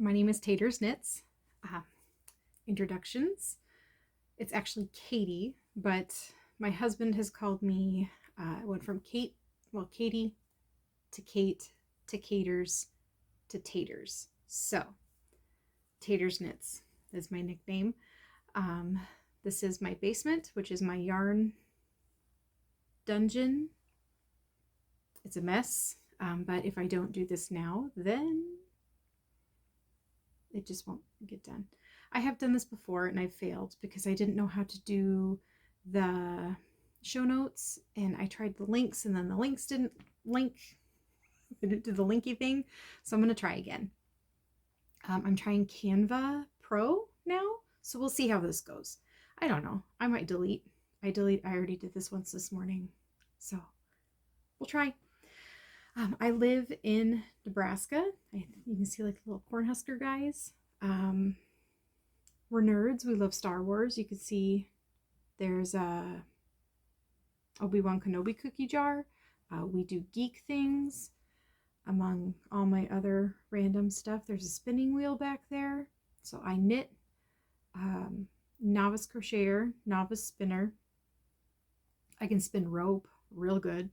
My name is TatersKnits. Introductions. It's actually Katie, but my husband has called me, it went from Katie to Kate to Caters to Taters. So, TatersKnits is my nickname. This is my basement, which is my yarn dungeon. It's a mess, but if I don't do this now, then it just won't get done. I have done this before and I failed because I didn't know how to do the show notes, and I tried the links and then the links didn't link. I didn't do the linky thing, so I'm going to try again. I'm trying Canva Pro now, so we'll see how this goes. I don't know. I might delete. I already did this once this morning, so we'll try. I live in Nebraska. You can see like the little Cornhusker guys. We're nerds. We love Star Wars. You can see there's a Obi-Wan Kenobi cookie jar. We do geek things among all my other random stuff. There's a spinning wheel back there. So I knit, novice crocheter, novice spinner. I can spin rope real good.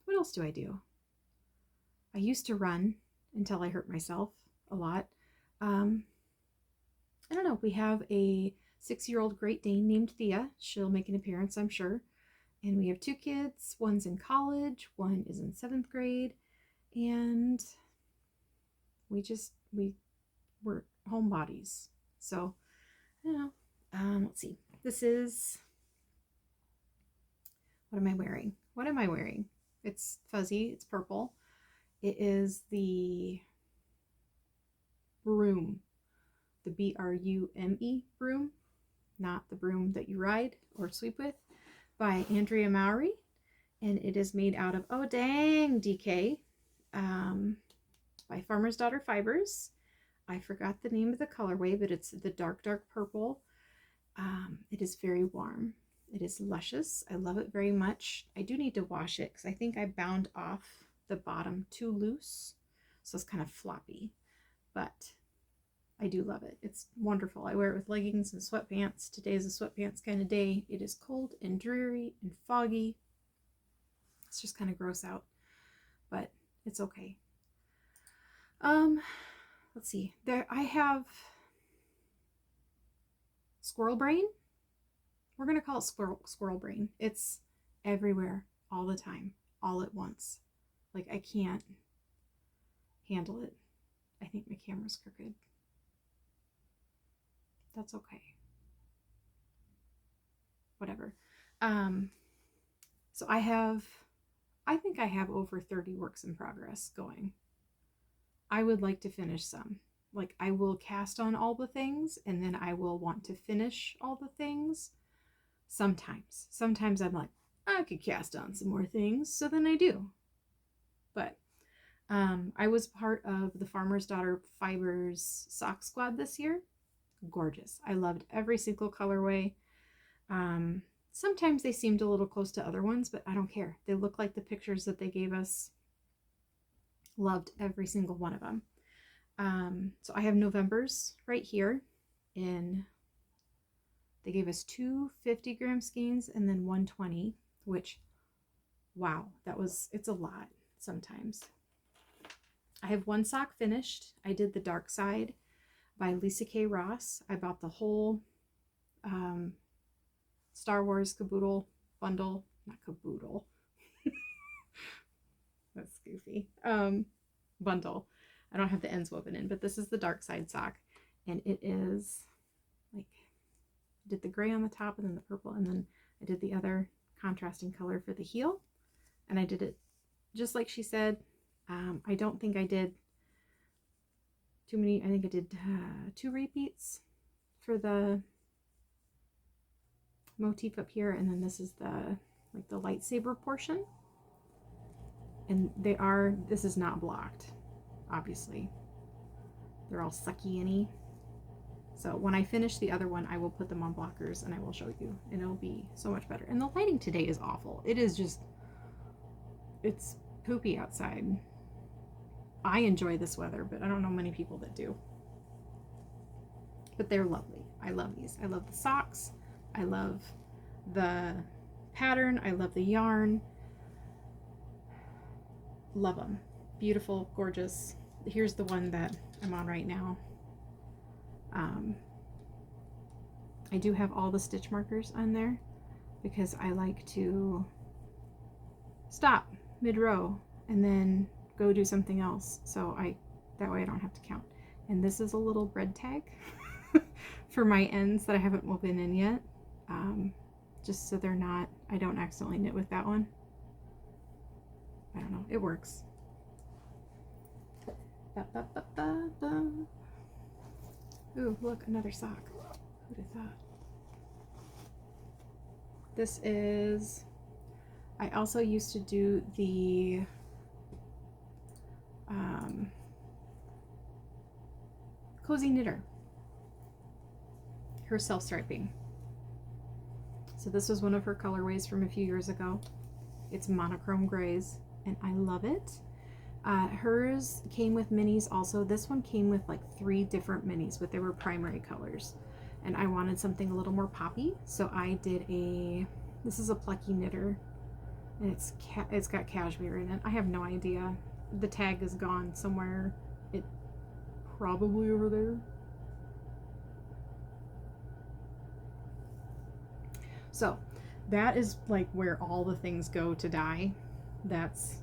What else do I do? I used to run until I hurt myself a lot. I don't know. We have a 6-year-old Great Dane named Thea. She'll make an appearance, I'm sure. And we have 2 kids. One's in college. One is in 7th grade. And we're homebodies. So, I don't know. Let's see. This is, what am I wearing? What am I wearing? It's fuzzy. It's purple. It is the Brume. The B-R-U-M-E Brume. Not the broom that you ride or sweep with. By Andrea Mowry. And it is made out of, oh dang, DK. By Farmer's Daughter Fibers. I forgot the name of the colorway, but it's the dark purple. It is very warm. It is luscious. I love it very much. I do need to wash it because I think I bound off the bottom too loose. So it's kind of floppy. But I do love it. It's wonderful. I wear it with leggings and sweatpants. Today is a sweatpants kind of day. It is cold and dreary and foggy. It's just kind of gross out. But it's okay. Let's see. There I have squirrel brain. We're going to call it squirrel brain. It's everywhere, all the time, all at once. Like, I can't handle it. I think my camera's crooked. That's okay. Whatever. So I think I have over 30 works in progress going. I would like to finish some. Like, I will cast on all the things, and then I will want to finish all the things. Sometimes I'm like, I could cast on some more things, so then I do. But I was part of the Farmer's Daughter Fibers sock squad this year. Gorgeous. I loved every single colorway. Sometimes they seemed a little close to other ones, but I don't care. They look like the pictures that they gave us. Loved every single one of them. So I have November's right here they gave us 2 50-gram skeins and then 120, which, wow, it's a lot sometimes. I have one sock finished. I did the Dark Side by Lisa K. Ross. I bought the whole Star Wars caboodle bundle. Not caboodle. That's goofy. Bundle. I don't have the ends woven in, but this is the Dark Side sock. And it is like, I did the gray on the top and then the purple, and then I did the other contrasting color for the heel. And I did it just like she said. I don't think I did too many. I think I did 2 repeats for the motif up here, and then this is the lightsaber portion. And this is not blocked, obviously. They're all sucky-any. So when I finish the other one, I will put them on blockers and I will show you, and it'll be so much better. And the lighting today is awful. It's poopy outside. I enjoy this weather, but I don't know many people that do. But they're lovely. I love these. I love the socks. I love the pattern. I love the yarn. Love them. Beautiful, gorgeous. Here's the one that I'm on right now. I do have all the stitch markers on there because I like to stop mid-row and then go do something else. So that way I don't have to count. And this is a little bread tag for my ends that I haven't woven in yet. Just so I don't accidentally knit with that one. I don't know, it works. Ooh, look, another sock. Who'd have thought? This is, I also used to do the Cozy Knitter, her self-striping. So this was one of her colorways from a few years ago. It's monochrome grays and I love it. Hers came with minis also. This one came with like 3 different minis, but they were primary colors. And I wanted something a little more poppy, so I did this is a Plucky Knitter, and it's got cashmere in it. I have no idea. The tag is gone somewhere. It probably over there. So that is like where all the things go to dye. That's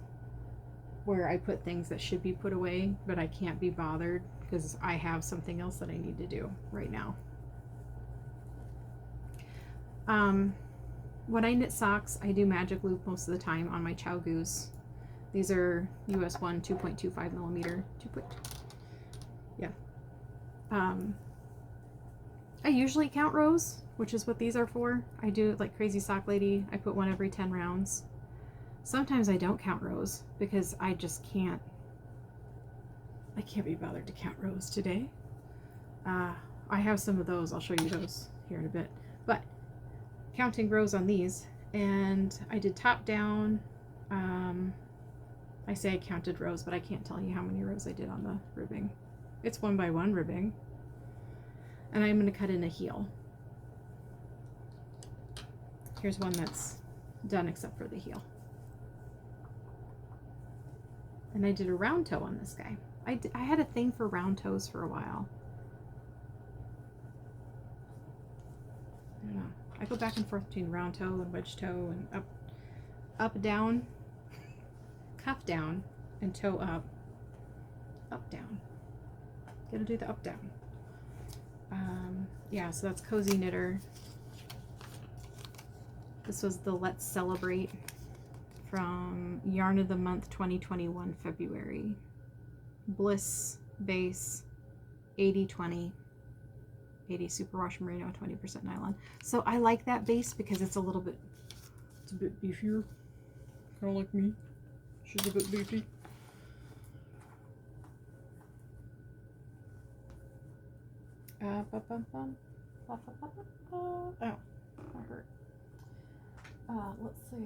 where I put things that should be put away, but I can't be bothered because I have something else that I need to do right now. When I knit socks, I do magic loop most of the time on my Chow Goose. These are US 1 2.25 millimeter. Yeah. I usually count rows, which is what these are for. I do it like Crazy Sock Lady. I put one every 10 rounds. Sometimes I don't count rows because I just can't. I can't be bothered to count rows today. I have some of those. I'll show you those here in a bit. But counting rows on these, and I did top down. I say I counted rows, but I can't tell you how many rows I did on the ribbing. It's 1 by 1 ribbing, and I'm going to cut in a heel. Here's one that's done except for the heel. And I did a round toe on this guy. I had a thing for round toes for a while. I don't know. I go back and forth between round toe and wedge toe and up, down, cuff down, and toe up, down. Gotta do the up, down. Yeah, so that's Cozy Knitter. This was the Let's Celebrate from Yarn of the Month 2021 February. Bliss base, 80/20. 80 superwash merino, 20% nylon. So I like that base because it's a bit beefier. Kind of like me. She's a bit beefy. Oh, that hurt. Let's see.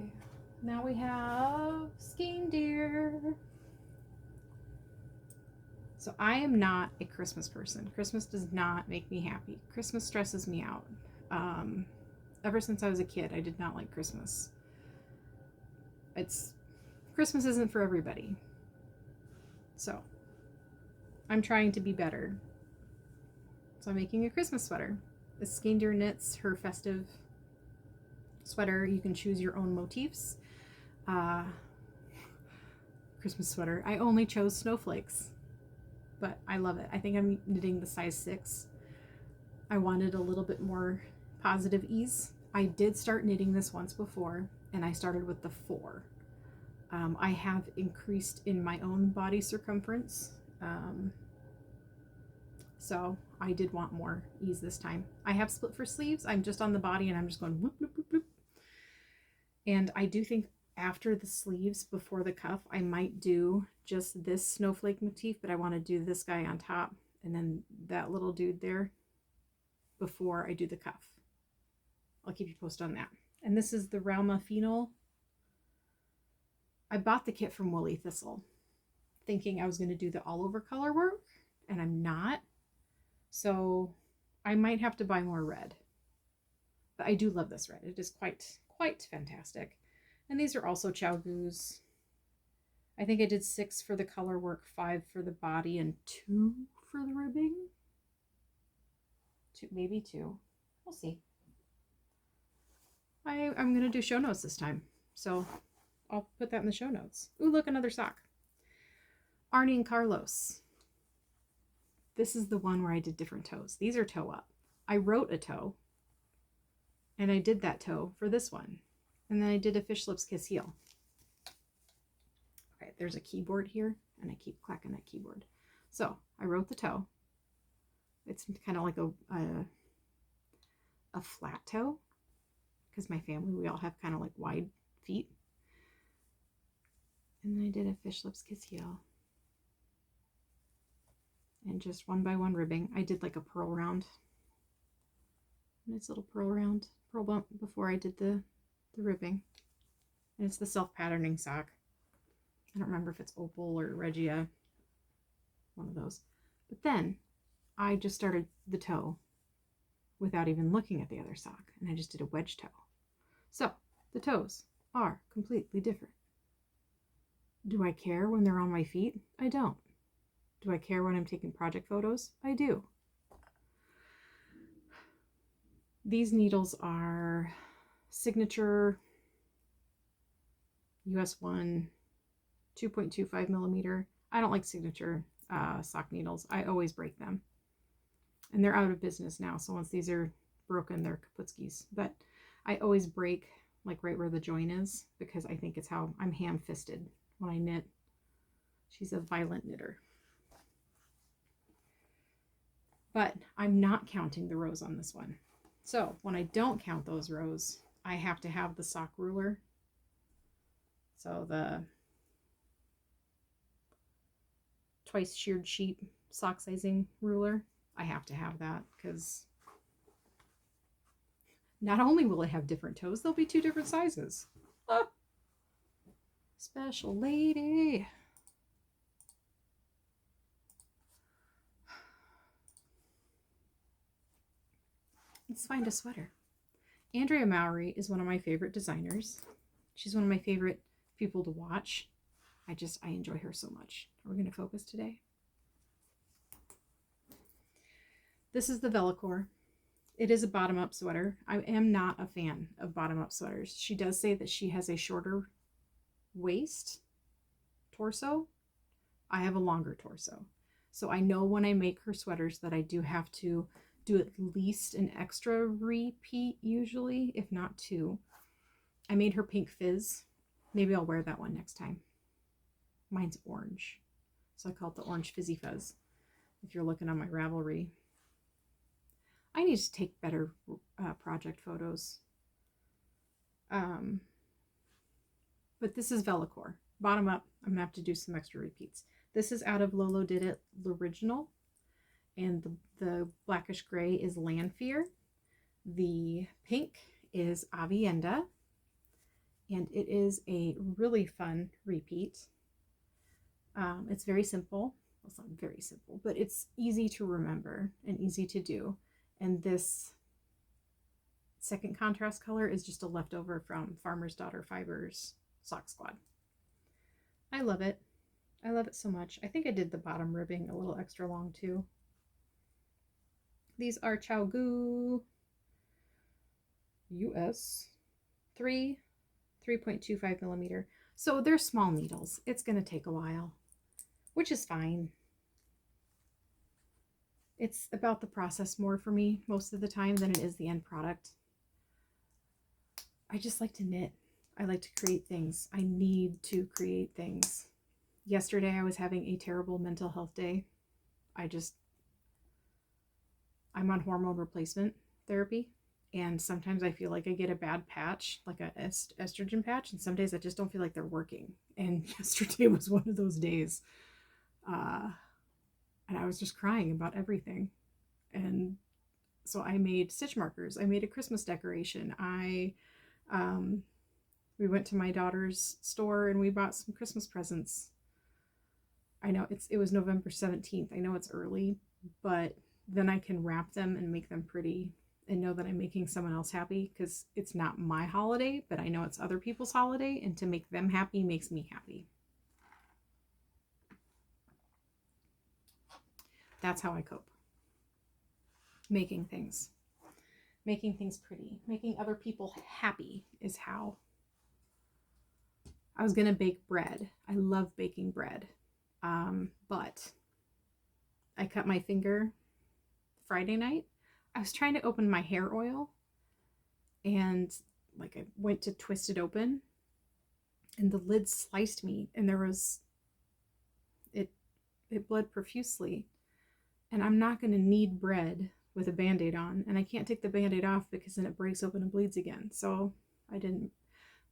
Now we have Skiing Deer. So I am not a Christmas person. Christmas does not make me happy. Christmas stresses me out. Ever since I was a kid, I did not like Christmas. Christmas isn't for everybody. So I'm trying to be better. So I'm making a Christmas sweater. This Skiing Deer Knits, her festive sweater. You can choose your own motifs. Christmas sweater. I only chose snowflakes, but I love it. I think I'm knitting the size 6. I wanted a little bit more positive ease. I did start knitting this once before, and I started with the 4. I have increased in my own body circumference, so I did want more ease this time. I have split for sleeves. I'm just on the body, and I'm just going whoop, whoop, whoop, whoop. And I do think after the sleeves, before the cuff, I might do just this snowflake motif, but I want to do this guy on top and then that little dude there before I do the cuff. I'll keep you posted on that. And this is the Rauma Phenol. I bought the kit from Woolly Thistle thinking I was going to do the all over color work, and I'm not. So I might have to buy more red. But I do love this red. It is quite fantastic. And these are also ChiaoGoo's. I think I did 6 for the color work, 5 for the body, and 2 for the ribbing. 2, maybe 2. We'll see. I'm going to do show notes this time. So I'll put that in the show notes. Ooh, look, another sock. Arnie and Carlos. This is the one where I did different toes. These are toe up. I wrote a toe, and I did that toe for this one. And then I did a fish lips kiss heel. Okay, there's a keyboard here, and I keep clacking that keyboard. So I wrote the toe. It's kind of like a flat toe, because my family, we all have kind of like wide feet. And then I did a fish lips kiss heel. And just one by one ribbing. I did like a purl round. Nice little purl round, purl bump before I did the ribbing. And it's the self-patterning sock. I don't remember if it's Opal or Regia, one of those. But then I just started the toe without even looking at the other sock, and I just did a wedge toe. So the toes are completely different. Do I care when they're on my feet? I don't. Do I care when I'm taking project photos? I do. These needles are Signature US 1 2.25 millimeter. I don't like Signature sock needles. I always break them. And they're out of business now. So once these are broken, they're Kaputskis. But I always break like right where the join is, because I think it's how I'm ham-fisted when I knit. She's a violent knitter. But I'm not counting the rows on this one. So when I don't count those rows, I have to have the sock ruler. So the twice sheared sheet sock sizing ruler, I have to have that, because not only will it have different toes, there'll be 2 different sizes. Oh, special lady. Let's find a sweater. Andrea Mowry is one of my favorite designers. She's one of my favorite people to watch. I enjoy her so much. Are we going to focus today? This is the Velocore. It is a bottom-up sweater. I am not a fan of bottom-up sweaters. She does say that she has a shorter waist, torso. I have a longer torso. So I know when I make her sweaters that I do have to do at least an extra repeat usually, if not 2. I made her pink fizz. Maybe I'll wear that one next time. Mine's orange, so I call it the orange fizzy fuzz. If you're looking on my Ravelry, I need to take better project photos. But this is Velocore. Bottom up, I'm gonna have to do some extra repeats. This is out of Lolo Did It L'Original, and the blackish gray is Lanfear. The pink is Avienda, and it is a really fun repeat. It's very simple. Well, it's not very simple, but it's easy to remember and easy to do. And this second contrast color is just a leftover from Farmer's Daughter Fibers Sock Squad. I love it. I love it so much. I think I did the bottom ribbing a little extra long too. These are ChiaoGoo US 3.25 millimeter. So they're small needles. It's going to take a while, which is fine. It's about the process more for me most of the time than it is the end product. I just like to knit. I like to create things. I need to create things. Yesterday I was having a terrible mental health day. I'm on hormone replacement therapy, and sometimes I feel like I get a bad patch, like an estrogen patch, and some days I just don't feel like they're working. And yesterday was one of those days. And I was just crying about everything. And so I made stitch markers. I made a Christmas decoration. We went to my daughter's store and we bought some Christmas presents. I know it was November 17th. I know it's early, but then I can wrap them and make them pretty and know that I'm making someone else happy, because it's not my holiday, but I know it's other people's holiday, and to make them happy makes me happy. That's how I cope. Making things pretty, making other people happy is how. I was gonna bake bread. I love baking bread, but I cut my finger Friday night. I was trying to open my hair oil, and like I went to twist it open, and the lid sliced me, and it bled profusely. And I'm not going to knead bread with a Band-Aid on, and I can't take the Band-Aid off because then it breaks open and bleeds again. So I didn't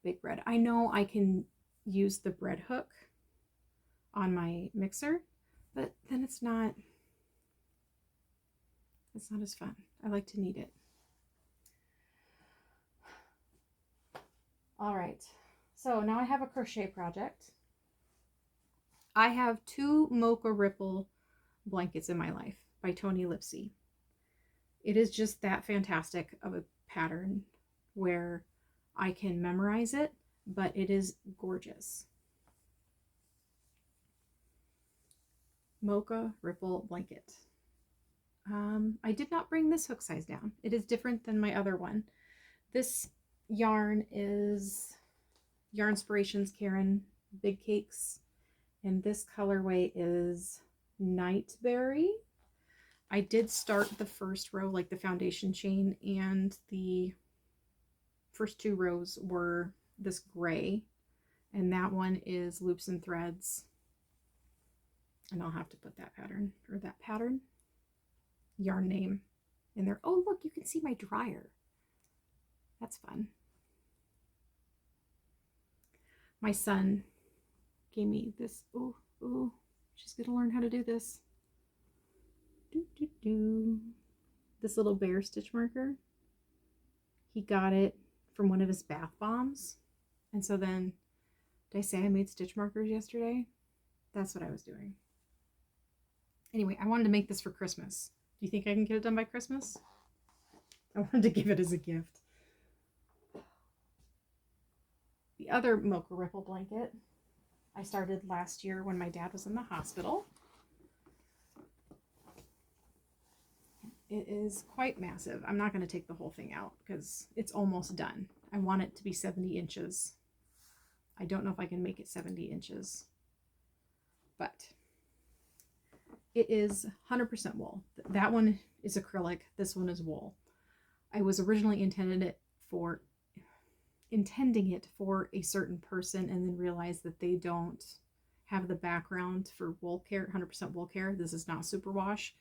bake bread. I know I can use the bread hook on my mixer, but then it's not as fun. I like to knead it. All right, so now I have a crochet project. I have 2 Mocha Ripple blankets in my life by Tony Lipsy. It is just that fantastic of a pattern where I can memorize it, but it is gorgeous. Mocha Ripple blanket. I did not bring this hook size down. It is different than my other one. This yarn is Yarnspirations Karen Big Cakes, and this colorway is Nightberry. I did start the first row, like the foundation chain, and the first 2 rows were this gray, and that one is Loops and Threads. And I'll have to put that pattern yarn name in there. Oh, look, you can see my dryer. That's fun. My son gave me this. Oh, she's gonna learn how to do this. This little bear stitch marker. He got it from one of his bath bombs. And so then, did I say I made stitch markers yesterday? That's what I was doing. Anyway, I wanted to make this for Christmas. Do you think I can get it done by Christmas? I wanted to give it as a gift. The other Mocha Ripple blanket I started last year when my dad was in the hospital. It is quite massive. I'm not going to take the whole thing out because it's almost done. I want it to be 70 inches. I don't know if I can make it 70 inches, but it is 100% wool. That one is acrylic. This one is wool. I was originally intending it for a certain person, and then realized that they don't have the background for wool care, 100% wool care. This is not superwash.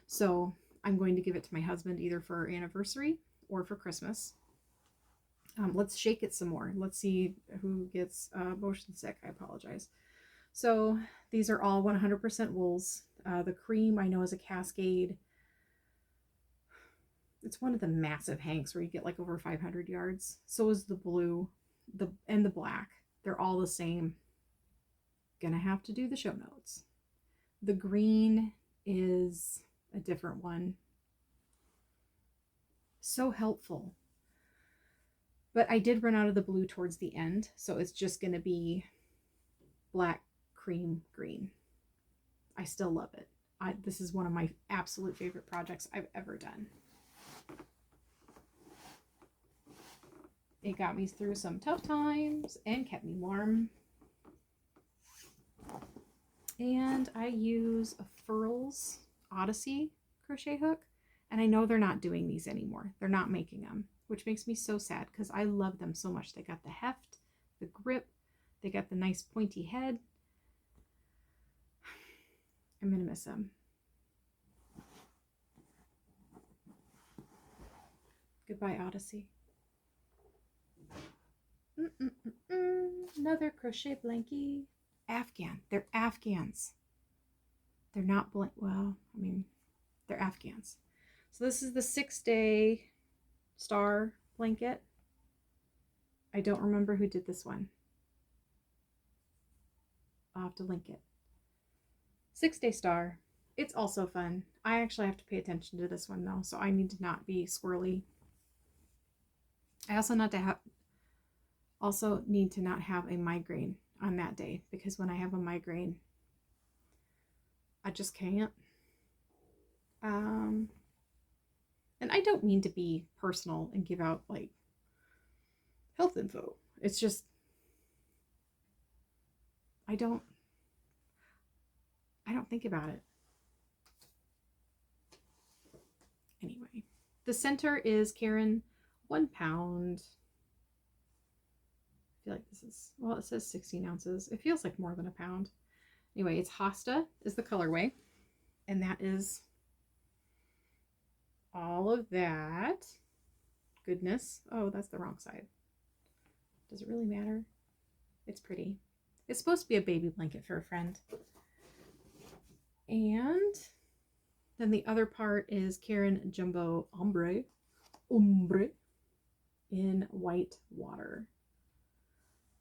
So I'm going to give it to my husband either for our anniversary or for Christmas. Let's shake it some more. Let's see who gets motion sick. I apologize. So these are all 100% wools. The cream I know is a Cascade. It's one of the massive hanks where you get like over 500 yards. So is the blue, and the black. They're all the same. Gonna have to do the show notes. The green is a different one. So helpful. But I did run out of the blue towards the end, so it's just going to be black, cream, green. I still love it. This is one of my absolute favorite projects I've ever done. It got me through some tough times and kept me warm. And I use a Furls Odyssey crochet hook, and I know they're not doing these anymore. They're not making them, which makes me so sad because I love them so much. They got the heft, the grip, they got the nice pointy head. I'm gonna miss them. Goodbye, Odyssey. Another crochet blankie. Afghan. They're Afghans. They're not well, I mean, they're Afghans. So this is the 6-day star blanket. I don't remember who did this one. I'll have to link it. 6-Day Star. It's also fun. I actually have to pay attention to this one though, so I need to not be squirrely. I also need to not have a migraine on that day, because when I have a migraine, I just can't. And I don't mean to be personal and give out like health info. It's just I don't think about it. Anyway, the center is Karen, 1 pound. I feel like this is, well, it says 16 ounces. It feels like more than a pound. Anyway, it's Hosta is the colorway. And that is all of that goodness. Oh, that's the wrong side. Does it really matter? It's pretty. It's supposed to be a baby blanket for a friend. And then the other part is Karen Jumbo Ombre in white water.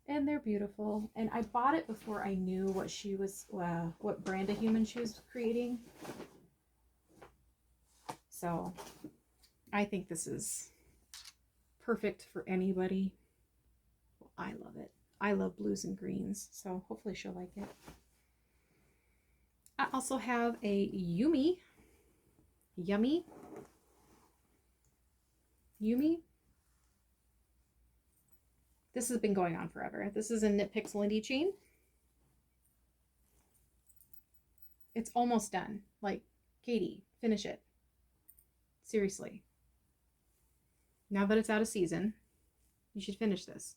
And they're beautiful. And I bought it before I knew what she was, what brand of human she was creating. So I think this is perfect for anybody. Well, I love it. I love blues and greens, so hopefully she'll like it. I also have a Yumi. This has been going on forever. This is a Knit Pixel Indie chain. It's almost done. Like, Katie, finish it. Seriously. Now that it's out of season, you should finish this.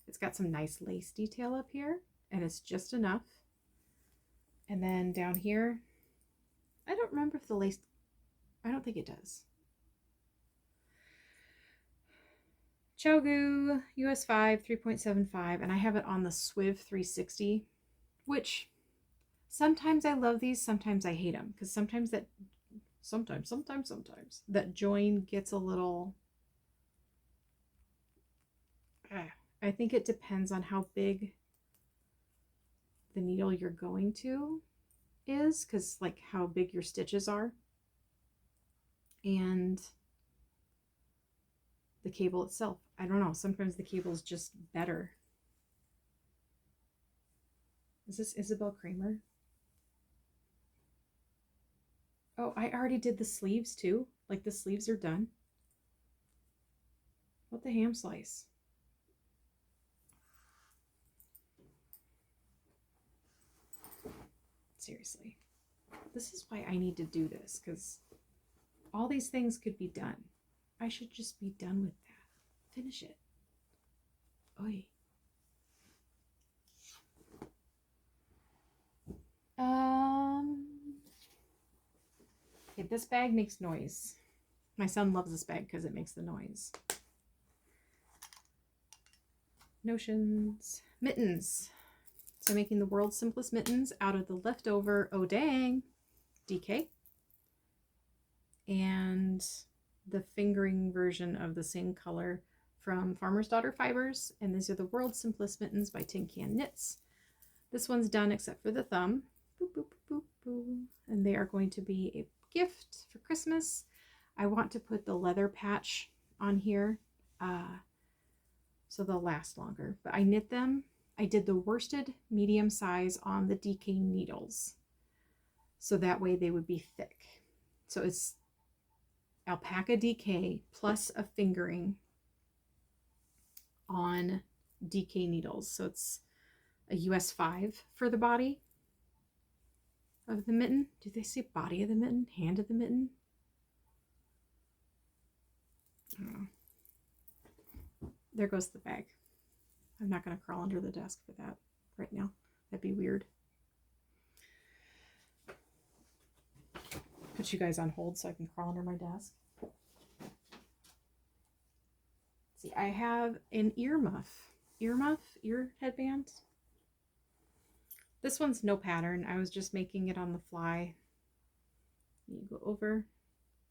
It's got some nice lace detail up here, and it's just enough. And then down here, I don't remember if the lace, I don't think it does. Chogu US 5 3.75, and I have it on the Swiv 360, which sometimes I love these, sometimes I hate them, because sometimes that join gets a little, I think it depends on how big the needle you're going to is, because like how big your stitches are, and the cable itself. I don't know, sometimes the cable is just better. Is this Isabel Kramer? Oh, I already did the sleeves too. Like the sleeves are done. What the ham slice? Seriously. This is why I need to do this, because all these things could be done. I should just be done with that. Finish it. Oi. Okay, this bag makes noise. My son loves this bag because it makes the noise. Notions. Mittens. So making the world's simplest mittens out of the leftover Oh Dang DK. And the fingering version of the same color from Farmer's Daughter Fibers. And these are the world's simplest mittens by Tin Can Knits. This one's done except for the thumb. Boop, boop, boop, boop. And they are going to be a gift for Christmas. I want to put the leather patch on here so they'll last longer. But I knit them. I did the worsted medium size on the DK needles, so that way they would be thick. So it's alpaca DK plus a fingering on DK needles. So it's a US 5 for the body of the mitten. Do they say body of the mitten? Hand of the mitten? I don't know. There goes the bag. I'm not going to crawl under the desk for that right now. That'd be weird. Put you guys on hold so I can crawl under my desk. See, I have an ear headband. This one's no pattern. I was just making it on the fly. You go over.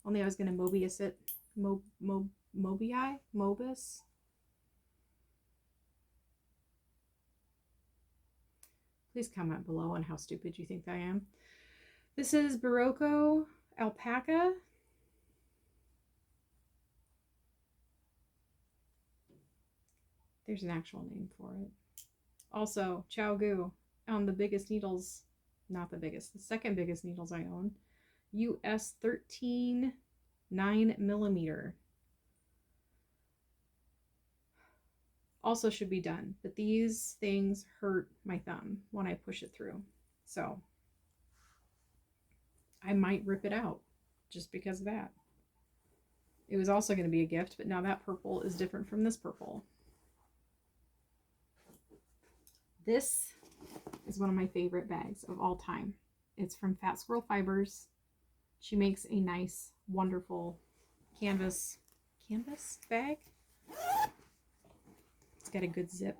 Only I was going to Mobius it. Mobus. Please comment below on how stupid you think I am. This is Barocco Alpaca. There's an actual name for it. Also, Chow Gu on the biggest needles, not the biggest, the second biggest needles I own. US 13 9mm. Also should be done, but these things hurt my thumb when I push it through. So I might rip it out just because of that. It was also going to be a gift, but now that purple is different from this purple. This is one of my favorite bags of all time. It's from Fat Squirrel Fibers. She makes a nice, wonderful canvas bag. It's got a good zip.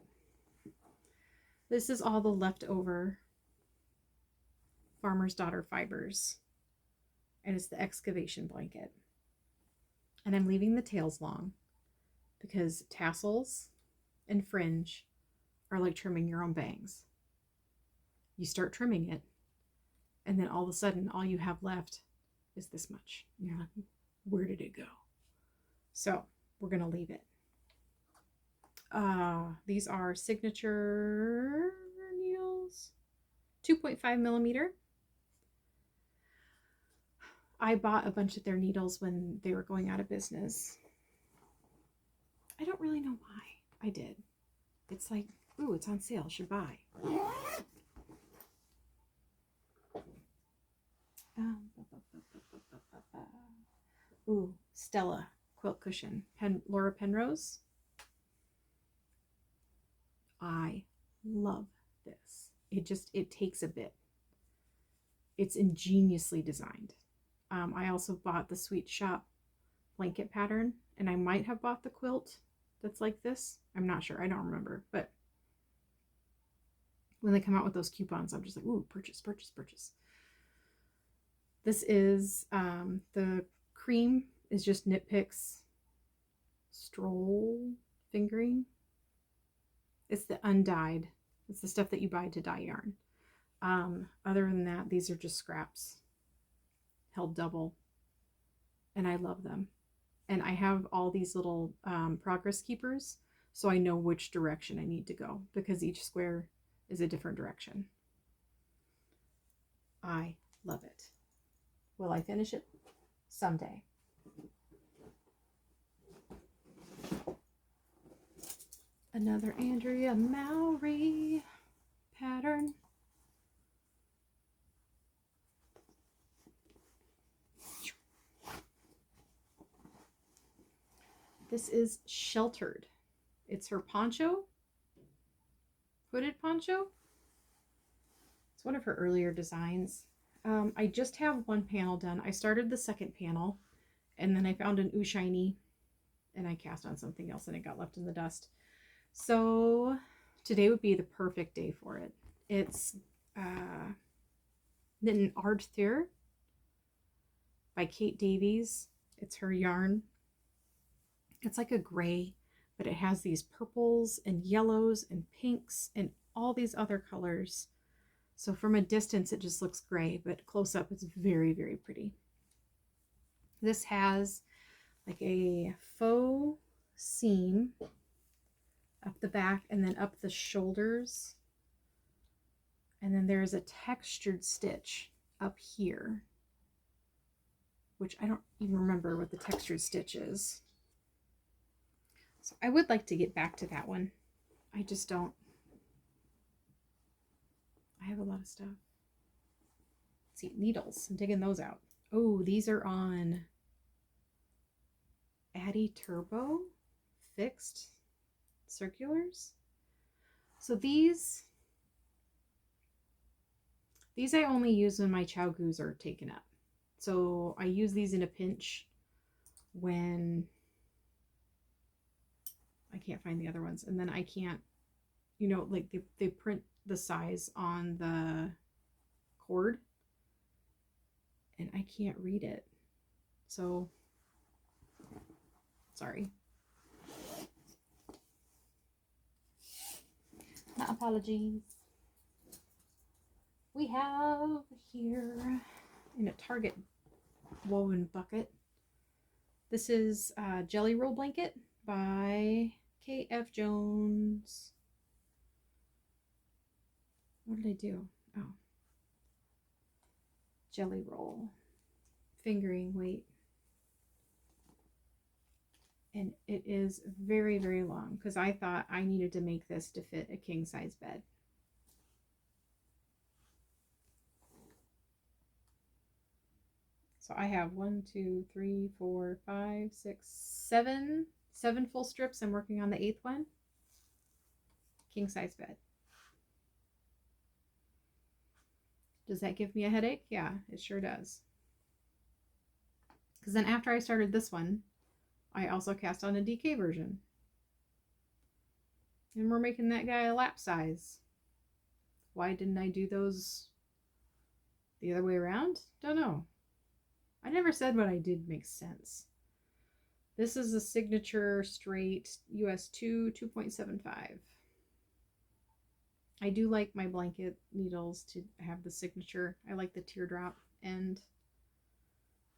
This is all the leftover Farmer's Daughter fibers. And it's the excavation blanket. And I'm leaving the tails long because tassels and fringe are like trimming your own bangs. You start trimming it, and then all of a sudden, all you have left is this much. And you're like, where did it go? So we're going to leave it. These are signature needles, 2.5mm. I bought a bunch of their needles when they were going out of business. I don't really know why I did. It's like, ooh, it's on sale, should buy. Ooh, Stella quilt cushion. Laura Penrose. I love this. It takes a bit. It's ingeniously designed. I also bought the Sweet Shop blanket pattern, and I might have bought the quilt that's like this. I'm not sure. I don't remember. But when they come out with those coupons, I'm just like, ooh, purchase, purchase, purchase. This is, the cream is just Knit Picks Stroll Fingering. It's the undyed. It's the stuff that you buy to dye yarn. Other than that, these are just scraps held double, and I love them. And I have all these little progress keepers, so I know which direction I need to go because each square is a different direction. I love it. Will I finish it? Someday. Another Andrea Mowry pattern. This is Sheltered. It's her poncho, hooded poncho. It's one of her earlier designs. I just have one panel done. I started the second panel, and then I found an ooh shiny, and I cast on something else, and it got left in the dust. So today would be the perfect day for it. It's Knit Arthur by Kate Davies. It's her yarn. It's like a gray, but it has these purples and yellows and pinks and all these other colors. So from a distance, it just looks gray, but close up, it's very, very pretty. This has like a faux seam up the back and then up the shoulders. And then there's a textured stitch up here, which I don't even remember what the textured stitch is. So I would like to get back to that one. I just don't. I have a lot of stuff. Let's see, needles. I'm digging those out. Oh, these are on Addy Turbo fixed circulars. So these I only use when my Chow Gus are taken up. So I use these in a pinch when I can't find the other ones, and then I can't, you know, like they print the size on the cord and I can't read it. So sorry. My apologies. We have here Target woven bucket. This is Jelly Roll Blanket by K.F. Jones. What did I do? Oh. Jelly Roll. Fingering weight. And it is very, very long because I thought I needed to make this to fit a king size bed. So I have 1, 2, 3, 4, 5, 6, 7 full strips. I'm working on the 8th one. King size bed. Does that give me a headache? Yeah, it sure does. Because then after I started this one, I also cast on a DK version. And we're making that guy a lap size. Why didn't I do those the other way around? Don't know. I never said what I did makes sense. This is a signature straight US 2 2.75. I do like my blanket needles to have the signature. I like the teardrop end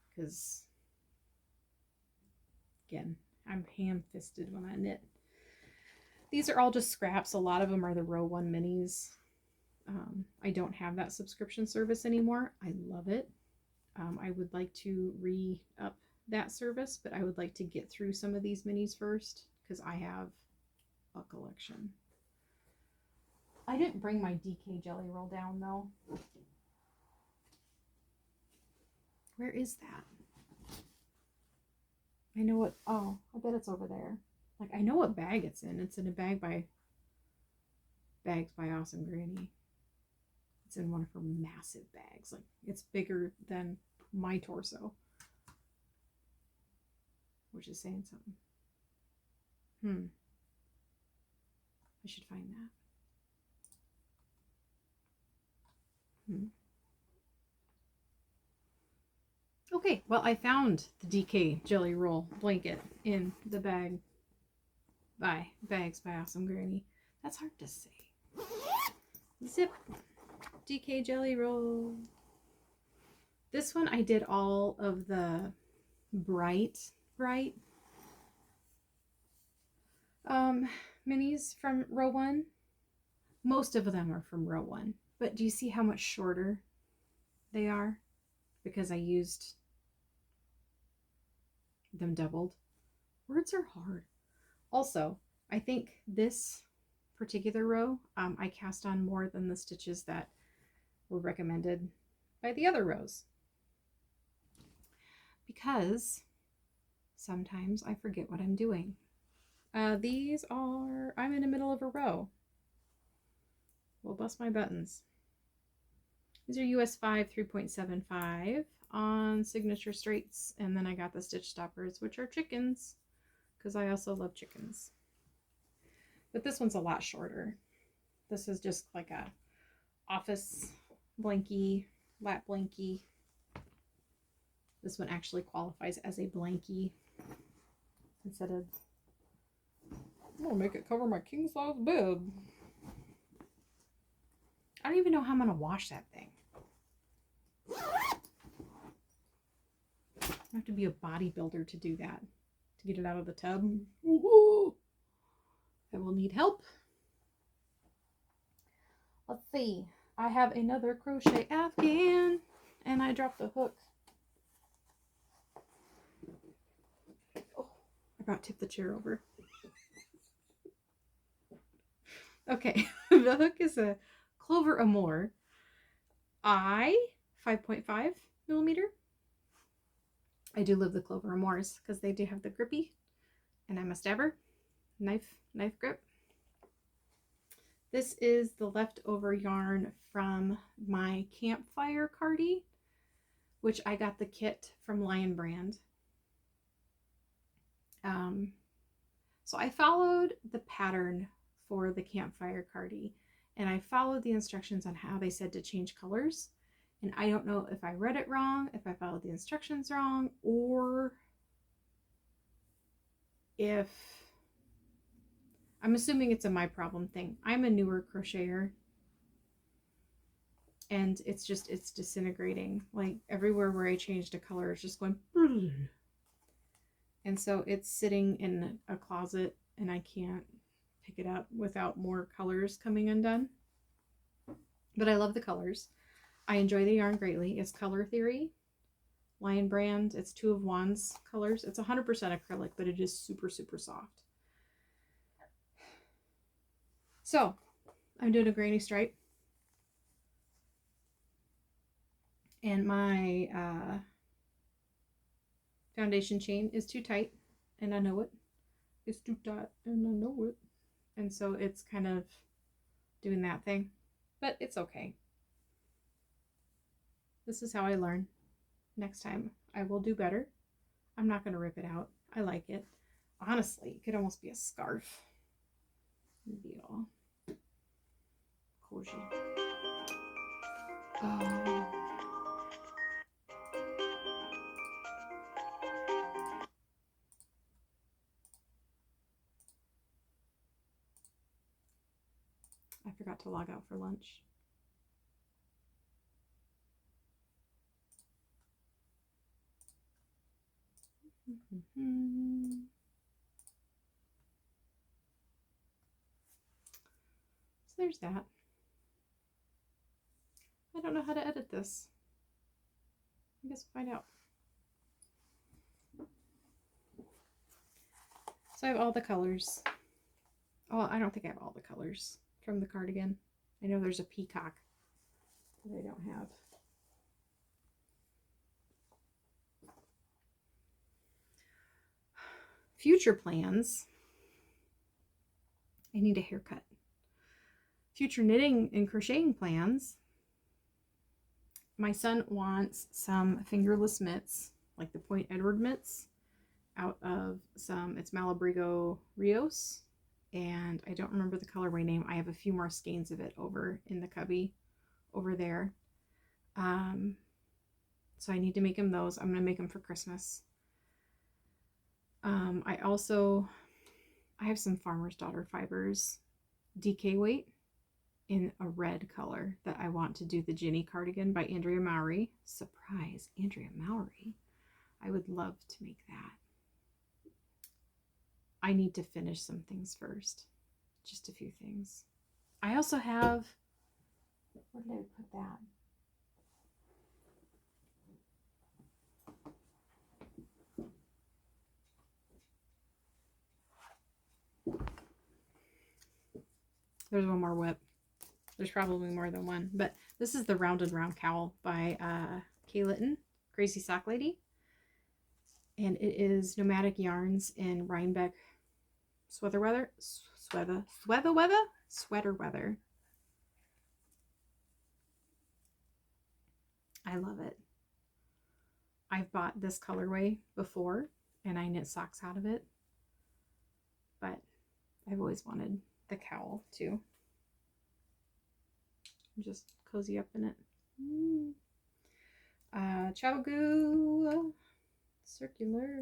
because, again, I'm ham-fisted when I knit. These are all just scraps. A lot of them are the row 1 minis. I don't have that subscription service anymore. I love it. I would like to re-up that service, but I would like to get through some of these minis first because I have a collection. I didn't bring my DK Jelly Roll down though. Where is that? I know what, oh, I bet it's over there. Like, I know what bag it's in. It's in a bag by Bags by Awesome Granny. It's in one of her massive bags. Like, it's bigger than my torso. Which is saying something. I should find that. Okay, well, I found the DK Jelly Roll blanket in the bag by Bags by Awesome Granny. That's hard to say. Zip. DK Jelly Roll. This one I did all of the bright minis from row 1. Most of them are from row 1. But do you see how much shorter they are? Because I used them doubled. Words are hard. Also, I think this particular row, I cast on more than the stitches that were recommended by the other rows. Because sometimes I forget what I'm doing. These are, I'm in the middle of a row. We'll bust my buttons. These are US 5 3.75 on signature straights, and then I got the stitch stoppers, which are chickens, because I also love chickens. But this one's a lot shorter. This is just like a office blankie, lap blankie. This one actually qualifies as a blankie instead of, I'm gonna make it cover my king size bed. I don't even know how I'm gonna wash that thing. I have to be a bodybuilder to do that, to get it out of the tub. Woohoo! I will need help. Let's see. I have another crochet afghan, and I dropped the hook. Oh, I about tipped the chair over. Okay, the hook is a Clover Amour I 5.5 millimeter. I do love the Clover Amours because they do have the grippy, and I'm a stabber. Knife grip. This is the leftover yarn from my campfire cardie, which I got the kit from Lion Brand. So I followed the pattern for the campfire cardie, and I followed the instructions on how they said to change colors. And I don't know if I read it wrong, if I followed the instructions wrong, or if, I'm assuming it's a my problem thing. I'm a newer crocheter. and it's disintegrating. Like everywhere where I changed a color, it's just going. And so it's sitting in a closet and I can't pick it up without more colors coming undone. But I love the colors. I enjoy the yarn greatly. It's Color Theory, Lion Brand. It's 2 of Wands colors. It's 100% acrylic, but it is super, super soft. So I'm doing a granny stripe. And my foundation chain is too tight, and I know it. It's too tight, and I know it. And so it's kind of doing that thing, but it's okay. This is how I learn. Next time I will do better. I'm not going to rip it out. I like it. Honestly, it could almost be a scarf. It'd be all cozy. Oh. I forgot to log out for lunch. So there's that. I don't know how to edit this. I guess we'll find out. So I have all the colors. Oh, I don't think I have all the colors from the cardigan. I know there's a peacock that I don't have. Future plans. I need a haircut. Future knitting and crocheting plans. My son wants some fingerless mitts, like the Point Edward mitts, out of some, it's Malabrigo Rios, and I don't remember the colorway name. I have a few more skeins of it over in the cubby over there. So I need to make him those. I'm going to make them for Christmas. I have some Farmer's Daughter fibers, DK weight, in a red color that I want to do the Ginny cardigan by Andrea Mowry. Surprise, Andrea Mowry. I would love to make that. I need to finish some things first. Just a few things. I also have, where did I put that? There's one more whip. There's probably more than one, but this is the Rounded Round Cowl by Kay Litton, Crazy Sock Lady. And it is Nomadic Yarns in Rhinebeck sweater weather. I love it. I've bought this colorway before and I knit socks out of it, but I've always wanted the cowl too. Just cozy up in it. ChowGoo circular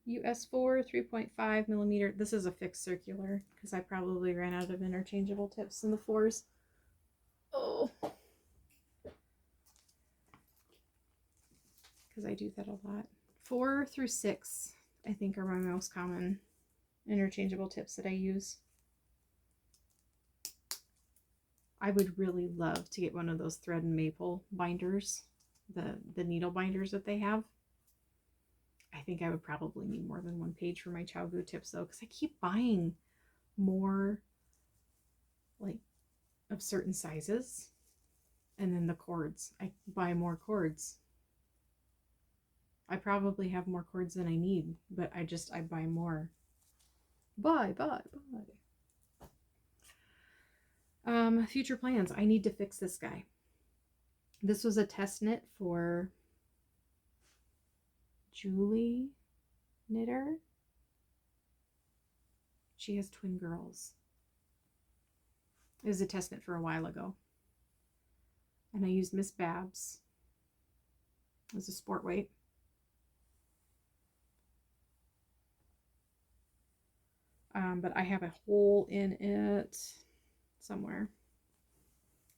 US4 3.5 millimeter. This is a fixed circular because I probably ran out of interchangeable tips in the 4s. Oh, because I do that a lot. 4 through 6 I think are my most common interchangeable tips that I use. I would really love to get one of those thread and maple binders, the needle binders that they have. I think I would probably need more than one page for my ChowGoo tips though, because I keep buying more like of certain sizes, and then the cords. I buy more cords. I probably have more cords than I need, but I buy more. Buy. Future plans. I need to fix this guy. This was a test knit for Julie Knitter. She has twin girls. It was a test knit for a while ago. And I used Miss Babs as a sport weight. But I have a hole in it somewhere.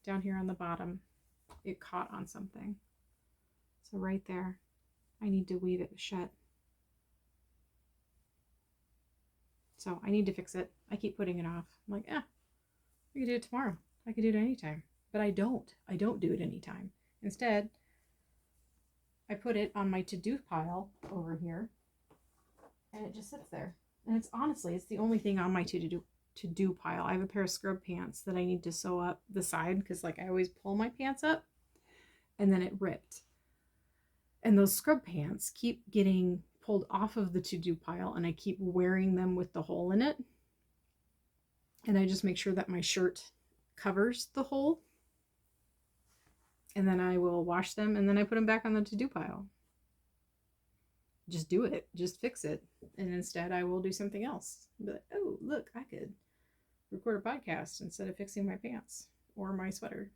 down here on the bottom, it caught on something. So right there, I need to weave it shut. So I need to fix it. I keep putting it off. I'm like, I could do it tomorrow. I could do it anytime. But I don't. I don't do it anytime. Instead, I put it on my to-do pile over here, and it just sits there. And it's honestly, it's the only thing on my to-do pile. I have a pair of scrub pants that I need to sew up the side because like I always pull my pants up and then it ripped. And those scrub pants keep getting pulled off of the to-do pile and I keep wearing them with the hole in it. And I just make sure that my shirt covers the hole. And then I will wash them and then I put them back on the to-do pile. Just do it. Just fix it. And instead I will do something else. Be like, oh, look, I could record a podcast instead of fixing my pants or my sweater.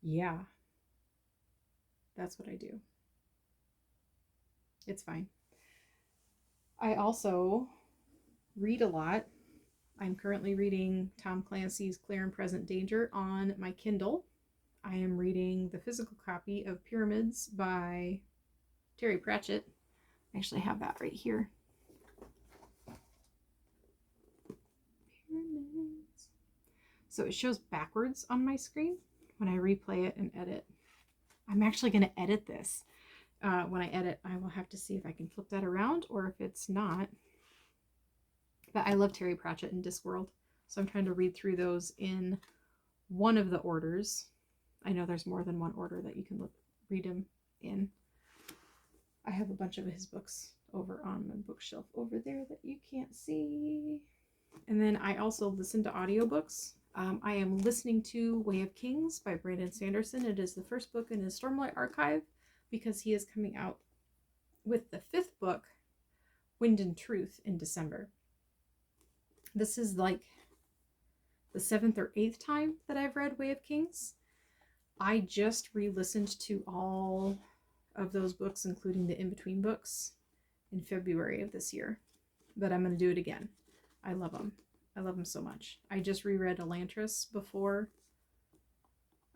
Yeah. That's what I do. It's fine. I also read a lot. I'm currently reading Tom Clancy's Clear and Present Danger on my Kindle. I am reading the physical copy of Pyramids by Terry Pratchett. I actually have that right here. Pyramids. So it shows backwards on my screen when I replay it and edit. I'm actually going to edit this. When I edit, I will have to see if I can flip that around or if it's not. But I love Terry Pratchett and Discworld, so I'm trying to read through those in one of the orders. I know there's more than one order that you can read them in. I have a bunch of his books over on my bookshelf over there that you can't see. And then I also listen to audiobooks. I am listening to Way of Kings by Brandon Sanderson. It is the first book in his Stormlight archive because he is coming out with the 5th book, Wind and Truth, in December. This is like the 7th or 8th time that I've read Way of Kings. I just re-listened to all of those books, including the in-between books, in February of this year. But I'm going to do it again. I love them. I love them so much. I just reread Elantris before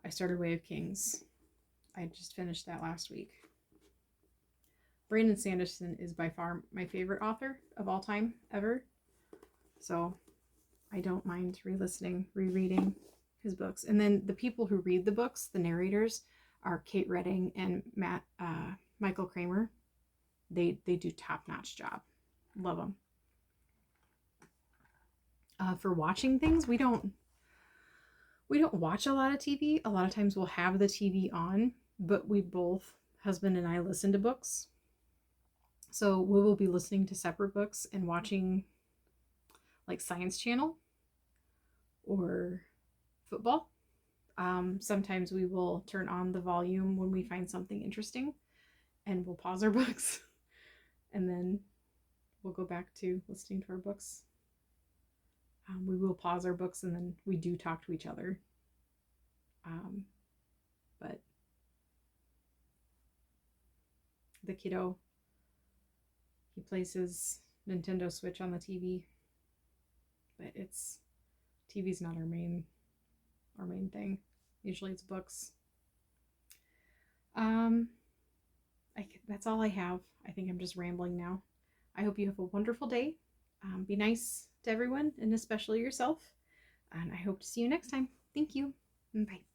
I started Way of Kings. I just finished that last week. Brandon Sanderson is by far my favorite author of all time, ever. So I don't mind re-listening, rereading his books. And then the people who read the books, the narrators, are Kate Redding and Michael Kramer. They do top-notch job. Love them. For watching things, we don't watch a lot of TV. A lot of times we'll have the TV on, but we both, husband and I, listen to books. So we will be listening to separate books and watching like Science Channel or football. Sometimes we will turn on the volume when we find something interesting and we'll pause our books and then we'll go back to listening to our books. We will pause our books and then we do talk to each other. But the kiddo, he plays his Nintendo Switch on the TV, but TV's not our main thing. Usually it's books. That's all I have. I think I'm just rambling now. I hope you have a wonderful day. Be nice to everyone and especially yourself. And I hope to see you next time. Thank you. Bye.